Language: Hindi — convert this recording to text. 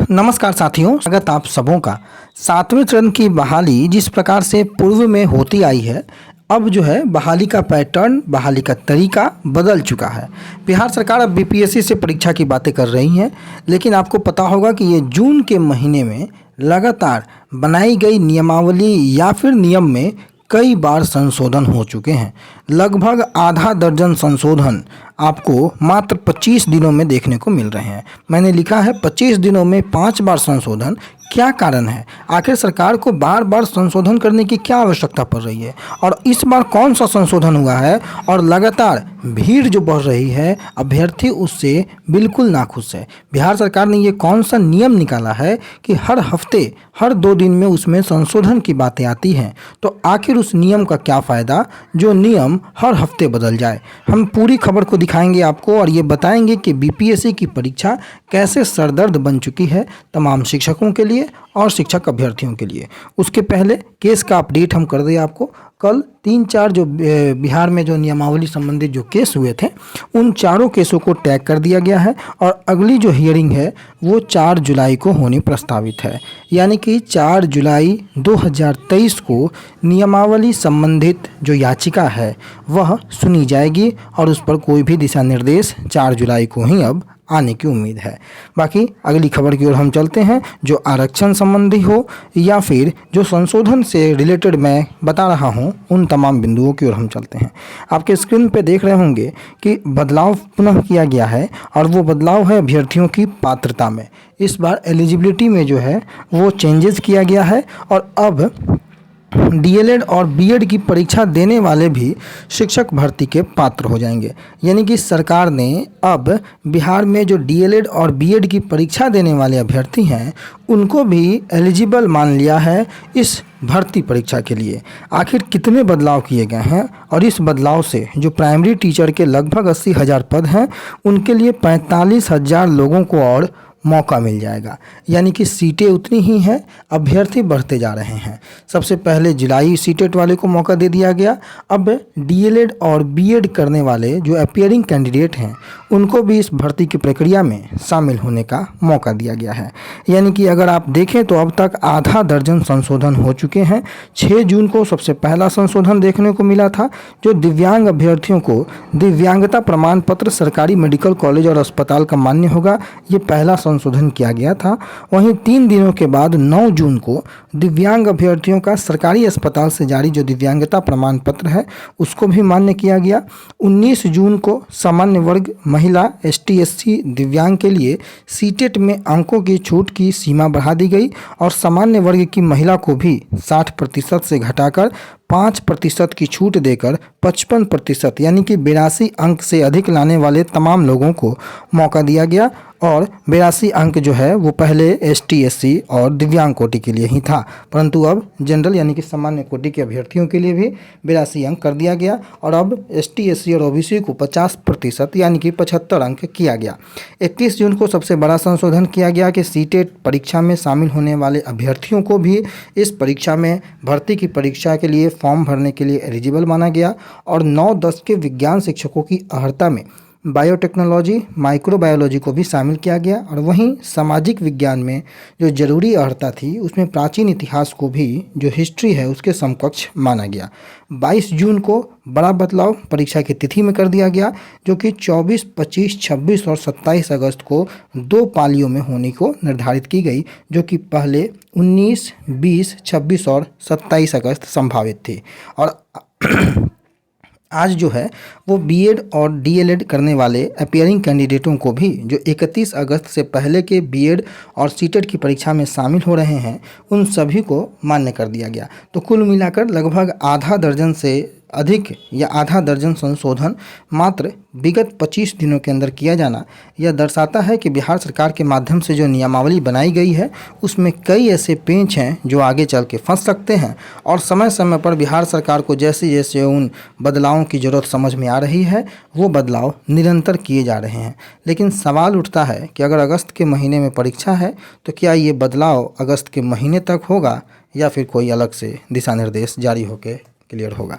नमस्कार साथियों, स्वागत आप सबों का। 7वें चरण की बहाली जिस प्रकार से पूर्व में होती आई है, अब जो है बहाली का पैटर्न, बहाली का तरीका बदल चुका है। बिहार सरकार अब बीपीएससी से परीक्षा की बातें कर रही है, लेकिन आपको पता होगा कि ये जून के महीने में लगातार बनाई गई नियमावली या फिर नियम में कई बार संशोधन हो चुके हैं। लगभग आधा दर्जन संशोधन आपको मात्र 25 दिनों में देखने को मिल रहे हैं। मैंने लिखा है 25 दिनों में 5 बार संशोधन। क्या कारण है? आखिर सरकार को बार बार संशोधन करने की क्या आवश्यकता पड़ रही है? और इस बार कौन सा संशोधन हुआ है? और लगातार भीड़ जो बढ़ रही है, अभ्यर्थी उससे बिल्कुल नाखुश है। बिहार सरकार ने ये कौन सा नियम निकाला है कि हर हफ्ते, हर 2 दिन में उसमें संशोधन की बातें आती हैं। तो आखिर उस नियम का क्या फ़ायदा जो नियम हर हफ्ते बदल जाए? हम पूरी खबर को दिखाएंगे आपको और ये बताएंगे कि बीपीएससी की परीक्षा कैसे सरदर्द बन चुकी है तमाम शिक्षकों के लिए और शिक्षक अभ्यर्थियों के लिए। उसके पहले केस का अपडेट हम कर दें आपको। कल 3-4 जो बिहार में जो नियमावली संबंधित जो केस हुए थे, उन चारों केसों को टैग कर दिया गया है और अगली जो हियरिंग है वो 4 जुलाई को होनी प्रस्तावित है। यानी कि 4 जुलाई 2023 को नियमावली संबंधित जो याचिका है वह सुनी जाएगी और उस पर कोई भी दिशा निर्देश 4 जुलाई को ही अब आने की उम्मीद है। बाकी अगली खबर की ओर हम चलते हैं, जो आरक्षण संबंधी हो या फिर जो संशोधन से रिलेटेड मैं बता रहा हूं, उन तमाम बिंदुओं की ओर हम चलते हैं। आपके स्क्रीन पे देख रहे होंगे कि बदलाव पुनः किया गया है और वो बदलाव है अभ्यर्थियों की पात्रता में। इस बार एलिजिबिलिटी में जो है वो चेंजेस किया गया है और अब डीएलएड और बीएड की परीक्षा देने वाले भी शिक्षक भर्ती के पात्र हो जाएंगे। यानी कि सरकार ने अब बिहार में जो डीएलएड और बीएड की परीक्षा देने वाले अभ्यर्थी हैं उनको भी एलिजिबल मान लिया है इस भर्ती परीक्षा के लिए। आखिर कितने बदलाव किए गए हैं और इस बदलाव से जो प्राइमरी टीचर के लगभग 80,000 पद हैं उनके लिए 45,000 लोगों को और मौका मिल जाएगा। यानी कि सीटें उतनी ही हैं, अभ्यर्थी बढ़ते जा रहे हैं। सबसे पहले जिलाई सीटेट वाले को मौका दे दिया गया। अब डीएलएड और बीएड करने वाले जो अपीयरिंग कैंडिडेट हैं उनको भी इस भर्ती की प्रक्रिया में शामिल होने का मौका दिया गया है। यानी कि अगर आप देखें तो अब तक आधा दर्जन संशोधन हो चुके हैं। 6 जून को सबसे पहला संशोधन देखने को मिला था, जो दिव्यांग अभ्यर्थियों को दिव्यांगता प्रमाण पत्र सरकारी मेडिकल कॉलेज और अस्पताल का मान्य होगा। ये पहला संशोधन किया गया था। वहीं 3 दिनों के बाद 9 जून को दिव्यांग अभ्यर्थियों का सरकारी अस्पताल से जारी जो दिव्यांगता प्रमाण पत्र है उसको भी मान्य किया गया। 19 जून को सामान्य वर्ग, महिला, ST/SC दिव्यांग के लिए सीटेट में अंकों की छूट की सीमा बढ़ा दी गई और सामान्य वर्ग की महिला को भी 60% से घटाकर 5% की छूट देकर 55% यानी कि 82 अंक से अधिक लाने वाले तमाम लोगों को मौका दिया गया। और 82 अंक जो है वो पहले ST/SC और दिव्यांग कोटि के लिए ही था, परंतु अब जनरल यानी कि सामान्य कोटि के अभ्यर्थियों के लिए भी 82 अंक कर दिया गया और अब ST/SC और OBC को 50% यानी कि 75 अंक किया गया। 31 जून को सबसे बड़ा संशोधन किया गया कि सीटेट परीक्षा में शामिल होने वाले अभ्यर्थियों को भी इस परीक्षा में भर्ती की परीक्षा के लिए फॉर्म भरने के लिए एलिजिबल माना गया और 9-10 के विज्ञान शिक्षकों की अर्हता में बायोटेक्नोलॉजी, माइक्रोबायोलॉजी को भी शामिल किया गया और वहीं सामाजिक विज्ञान में जो जरूरी अर्हता थी उसमें प्राचीन इतिहास को भी, जो हिस्ट्री है, उसके समकक्ष माना गया। 22 जून को बड़ा बदलाव परीक्षा की तिथि में कर दिया गया, जो कि 24, 25, 26 और 27 अगस्त को 2 पालियों में होने को निर्धारित की गई, जो कि पहले 19, 20, 26 और 27 अगस्त संभावित थी। और आज जो है वो बीएड और डीएलएड करने वाले अपीयरिंग कैंडिडेटों को भी, जो 31 अगस्त से पहले के बीएड और सीटेट की परीक्षा में शामिल हो रहे हैं, उन सभी को मान्य कर दिया गया। तो कुल मिलाकर लगभग आधा दर्जन से अधिक या आधा दर्जन संशोधन मात्र विगत 25 दिनों के अंदर किया जाना यह दर्शाता है कि बिहार सरकार के माध्यम से जो नियमावली बनाई गई है उसमें कई ऐसे पेंच हैं जो आगे चल के फंस सकते हैं और समय समय पर बिहार सरकार को जैसे जैसे उन बदलावों की ज़रूरत समझ में आ रही है वो बदलाव निरंतर किए जा रहे हैं। लेकिन सवाल उठता है कि अगर अगस्त के महीने में परीक्षा है तो क्या ये बदलाव अगस्त के महीने तक होगा या फिर कोई अलग से दिशा निर्देश जारी होकर क्लियर होगा।